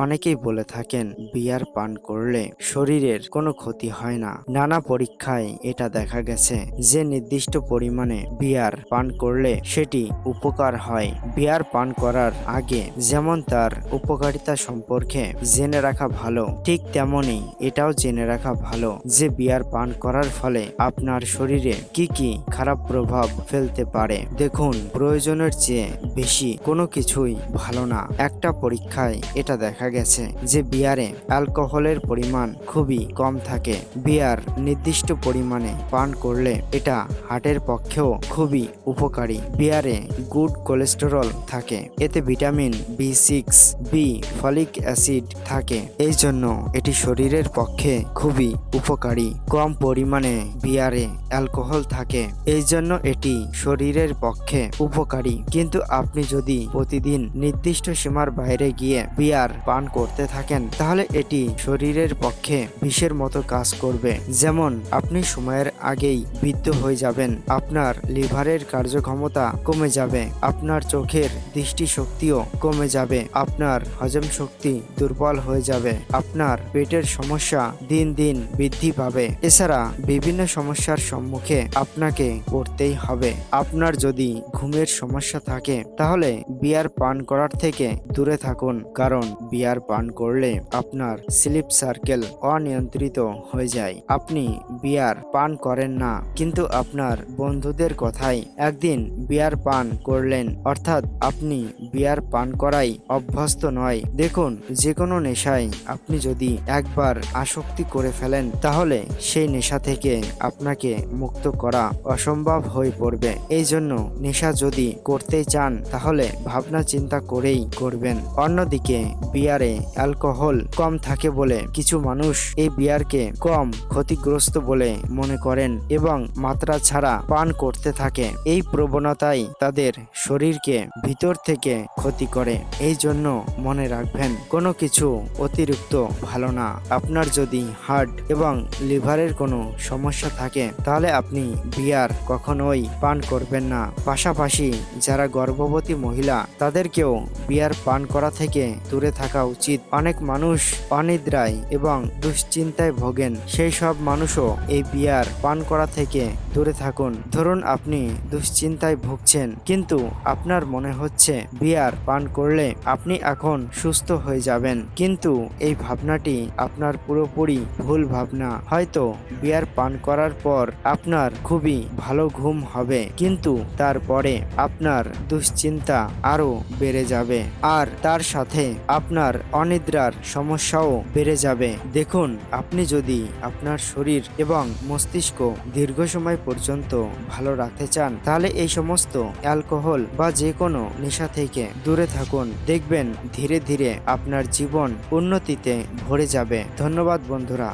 অনেকেই বলে থাকেন বিয়ার পান করলে শরীরের কোনো ক্ষতি হয় না। নানা পরীক্ষায় এটা দেখা গেছে যে নির্দিষ্ট পরিমাণে বিয়ার পান করলে সেটি উপকার হয়। বিয়ার পান করার আগে যেমন তার উপকারিতা সম্পর্কে জেনে রাখা ভালো, ঠিক তেমনি এটাও জেনে রাখা ভালো যে বিয়ার পান করার ফলে আপনার শরীরে কি কি খারাপ প্রভাব ফেলতে পারে। দেখুন, প্রয়োজনের চেয়ে বেশি কোনো কিছুই ভালো না। একটা পরীক্ষায় এটা দেখা গেছে যে বিয়ারে অ্যালকোহলের পরিমাণ খুবই কম থাকে। বিয়ার নির্দিষ্ট পরিমাণে পান করলে এটা হার্টের পক্ষেও খুবই উপকারী। বিয়ারে গুড কোলেস্টেরল থাকে, এতে vitamin B6, B, folic acid থাকে, এই জন্য এটি শরীরের পক্ষে খুবই উপকারী। কম পরিমাণে বিয়ারে অ্যালকোহল থাকে, এই জন্য এটি শরীরের পক্ষে উপকারী। কিন্তু আপনি যদি প্রতিদিন নির্দিষ্ট সীমার বাইরে গিয়ে বিয়ার পান করতে থাকেন তাহলে এটি শরীরের পক্ষে বিষের মতো কাজ করবে। যেমন আপনি সময়ের আগেই বৃদ্ধ হয়ে যাবেন, আপনার লিভারের কার্যক্ষমতা কমে যাবে, আপনার চোখের দৃষ্টিশক্তিও কমে যাবে, আপনার হজম শক্তি দুর্বল হয়ে যাবে, আপনার পেটের সমস্যা দিন দিন বৃদ্ধি পাবে। এছাড়া বিভিন্ন সমস্যার সম্মুখে আপনাকে পড়তেই হবে। আপনার যদি ঘুমের সমস্যা থাকে তাহলে বিয়ার পান করার থেকে দূরে থাকুন, কারণ বিয়ার পান করলে আপনার স্লিপ সার্কেল অনিয়ন্ত্রিত হয়ে যায়। আপনি বিয়ার পান করেন না, কিন্তু আপনার বন্ধুদের কথায় একদিন বিয়ার পান করলেন, অর্থাৎ আপনি বিয়ার পান করাই অভ্যস্ত নয়। দেখুন, যে কোনো নেশায় আপনি যদি একবার আসক্তি করে ফেলেন তাহলে সেই নেশা থেকে আপনাকে মুক্ত করা অসম্ভব হয়ে পড়বে। এই জন্য নেশা যদি করতে চান তাহলে ভাবনা চিন্তা করেই করবেন। অন্যদিকে বিয়ারে অ্যালকোহল কম থাকে বলে কিছু মানুষ এই বিয়ারকে কম ক্ষতিগ্রস্ত বলে মনে করেন এবং মাত্রা ছাড়া পান করতে থাকে। এই প্রবণতাই তাদের শরীরকে ভিতর থেকে ক্ষতি করে। এই জন্য মনে রাখবেন, কোনো কিছু অতিরিক্ত ভালো না। আপনার যদি হার্ট এবং লিভারের কোনো সমস্যা থাকে তাহলে আপনি বিয়ার কখনোই পান করবেন না। পাশাপাশি যারা গর্ভবতী মহিলা তাদেরকেও বিয়ার পান করা থেকে দূরে থাকা উচিত। অনেক মানুষ অনিদ্রায় এবং দুশ্চিন্তায় ভোগেন, সেই সব মানুষও এই বিয়ার পান করা থেকে দূরে থাকুন। ধরুন আপনি দুশ্চিন্তায় ভুগছেন, কিন্তু আপনার মনে হচ্ছে বিয়ার পান করলে আপনি এখন সুস্থ হয়ে যাবেন, কিন্তু এই ভাবনাটি আপনার পুরোপুরি ভুল ভাবনা। হয়তো বিয়ার পান করার পর আপনার খুবই ভালো ঘুম হবে, কিন্তু তারপরে আপনার দুশ্চিন্তা আরো বেড়ে যাবে, আর তার সাথে আপনার অনিদ্রার সমস্যাও বেড়ে যাবে। দেখুন, আপনি যদি আপনার শরীর এবং মস্তিষ্ক দীর্ঘ সময় পর্যন্ত ভালো রাখতে চান তাহলে এই সমস্ত অ্যালকোহল বা যে কোনো নেশা থেকে দূরে থাকুন। দেখবেন ধীরে ধীরে আপনার জীবন উন্নতিতে ভরে যাবে। ধন্যবাদ বন্ধুরা।